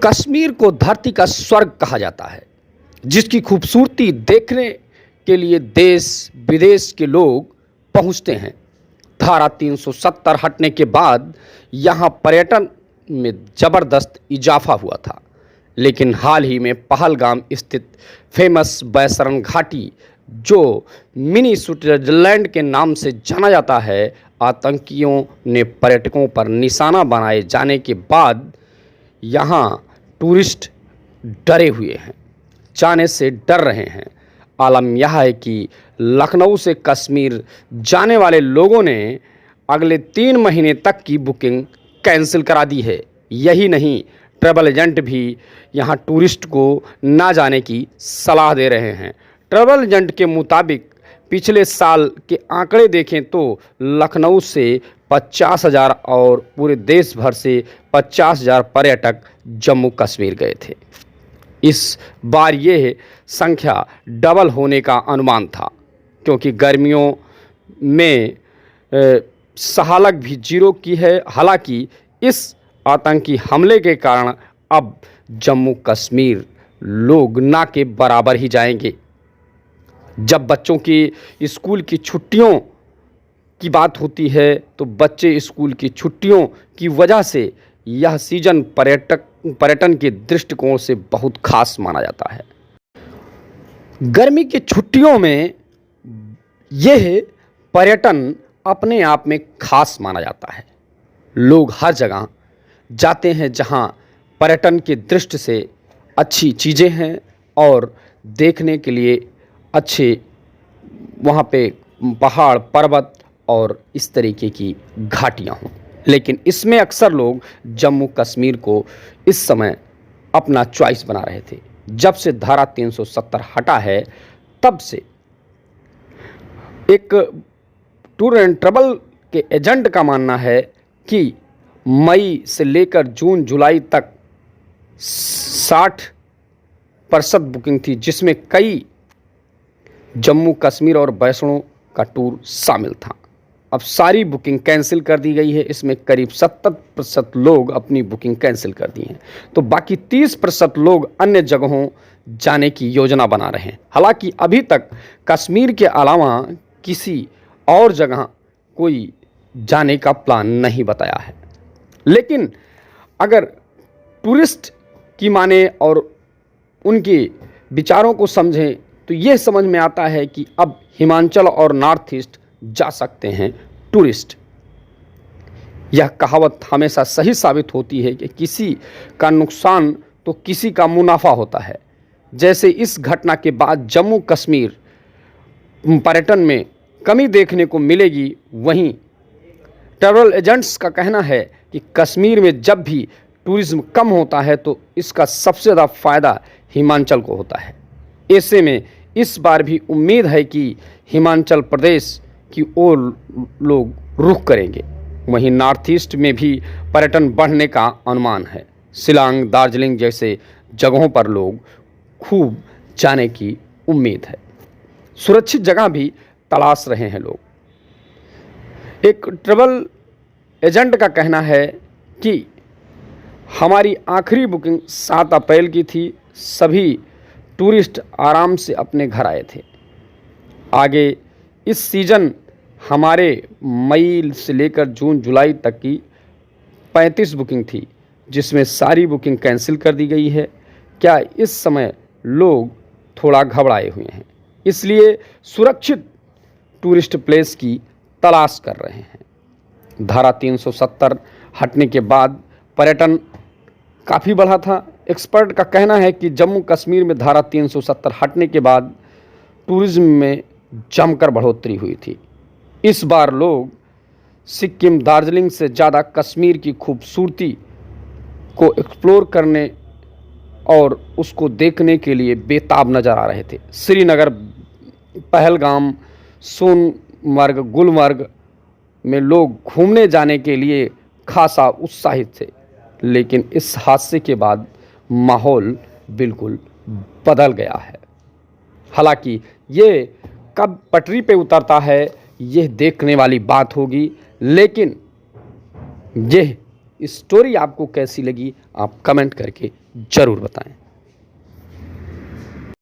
कश्मीर को धरती का स्वर्ग कहा जाता है, जिसकी खूबसूरती देखने के लिए देश विदेश के लोग पहुंचते हैं। धारा 370 हटने के बाद यहां पर्यटन में ज़बरदस्त इजाफा हुआ था, लेकिन हाल ही में पहलगाम स्थित फेमस बैसरन घाटी, जो मिनी स्विट्जरलैंड के नाम से जाना जाता है, आतंकियों ने पर्यटकों पर निशाना बनाए जाने के बाद यहाँ टूरिस्ट डरे हुए हैं, जाने से डर रहे हैं। आलम यह है कि लखनऊ से कश्मीर जाने वाले लोगों ने अगले 3 महीने तक की बुकिंग कैंसिल करा दी है। यही नहीं, ट्रैवल एजेंट भी यहाँ टूरिस्ट को ना जाने की सलाह दे रहे हैं। ट्रैवल एजेंट के मुताबिक पिछले साल के आंकड़े देखें तो लखनऊ से 50,000 और पूरे देश भर से 50,000 पर्यटक जम्मू कश्मीर गए थे। इस बार यह संख्या डबल होने का अनुमान था, क्योंकि गर्मियों में सहालक भी 0 की है। हालांकि इस आतंकी हमले के कारण अब जम्मू कश्मीर लोग ना के बराबर ही जाएंगे। जब बच्चों की स्कूल की छुट्टियों की बात होती है तो बच्चे स्कूल की छुट्टियों की वजह से यह सीजन पर्यटन के दृष्टिकोण से बहुत खास माना जाता है। गर्मी की छुट्टियों में यह पर्यटन अपने आप में खास माना जाता है। लोग हर जगह जाते हैं जहां पर्यटन की दृष्टि से अच्छी चीज़ें हैं और देखने के लिए अच्छे वहाँ पे पहाड़, पर्वत और इस तरीके की घाटियाँ हों। लेकिन इसमें अक्सर लोग जम्मू कश्मीर को इस समय अपना चॉइस बना रहे थे। जब से धारा 370 हटा है, तब से एक टूर एंड ट्रैवल के एजेंट का मानना है कि मई से लेकर जून जुलाई तक 60% बुकिंग थी, जिसमें कई जम्मू कश्मीर और वैष्णो का टूर शामिल था। अब सारी बुकिंग कैंसिल कर दी गई है। इसमें करीब 70% लोग अपनी बुकिंग कैंसिल कर दी हैं, तो बाकी 30% लोग अन्य जगहों जाने की योजना बना रहे हैं। हालांकि अभी तक कश्मीर के अलावा किसी और जगह कोई जाने का प्लान नहीं बताया है। लेकिन अगर टूरिस्ट की माने और उनके विचारों को समझें तो यह समझ में आता है कि अब हिमाचल और नॉर्थ ईस्ट जा सकते हैं टूरिस्ट। यह कहावत हमेशा सही साबित होती है कि किसी का नुकसान तो किसी का मुनाफा होता है। जैसे इस घटना के बाद जम्मू कश्मीर पर्यटन में कमी देखने को मिलेगी, वहीं ट्रैवल एजेंट्स का कहना है कि कश्मीर में जब भी टूरिज्म कम होता है तो इसका सबसे ज़्यादा फ़ायदा हिमाचल को होता है। ऐसे में इस बार भी उम्मीद है कि हिमाचल प्रदेश की ओर लोग रुख करेंगे। वहीं नॉर्थ ईस्ट में भी पर्यटन बढ़ने का अनुमान है। शिलांग, दार्जिलिंग जैसे जगहों पर लोग खूब जाने की उम्मीद है। सुरक्षित जगह भी तलाश रहे हैं लोग। एक ट्रैवल एजेंट का कहना है कि हमारी आखिरी बुकिंग 7 अप्रैल की थी। सभी टूरिस्ट आराम से अपने घर आए थे। आगे इस सीज़न हमारे मई से लेकर जून जुलाई तक की 35 बुकिंग थी, जिसमें सारी बुकिंग कैंसिल कर दी गई है। क्या इस समय लोग थोड़ा घबराए हुए हैं, इसलिए सुरक्षित टूरिस्ट प्लेस की तलाश कर रहे हैं। धारा 370 हटने के बाद पर्यटन काफ़ी बढ़ा था। एक्सपर्ट का कहना है कि जम्मू कश्मीर में धारा 370 हटने के बाद टूरिज्म में जमकर बढ़ोतरी हुई थी। इस बार लोग सिक्किम, दार्जिलिंग से ज़्यादा कश्मीर की खूबसूरती को एक्सप्लोर करने और उसको देखने के लिए बेताब नज़र आ रहे थे। श्रीनगर, पहलगाम, सोनमर्ग, गुलमर्ग में लोग घूमने जाने के लिए खासा उत्साहित थे। लेकिन इस हादसे के बाद माहौल बिल्कुल बदल गया है। हालांकि ये कब पटरी पे उतरता है यह देखने वाली बात होगी, लेकिन यह स्टोरी आपको कैसी लगी आप कमेंट करके ज़रूर बताएं।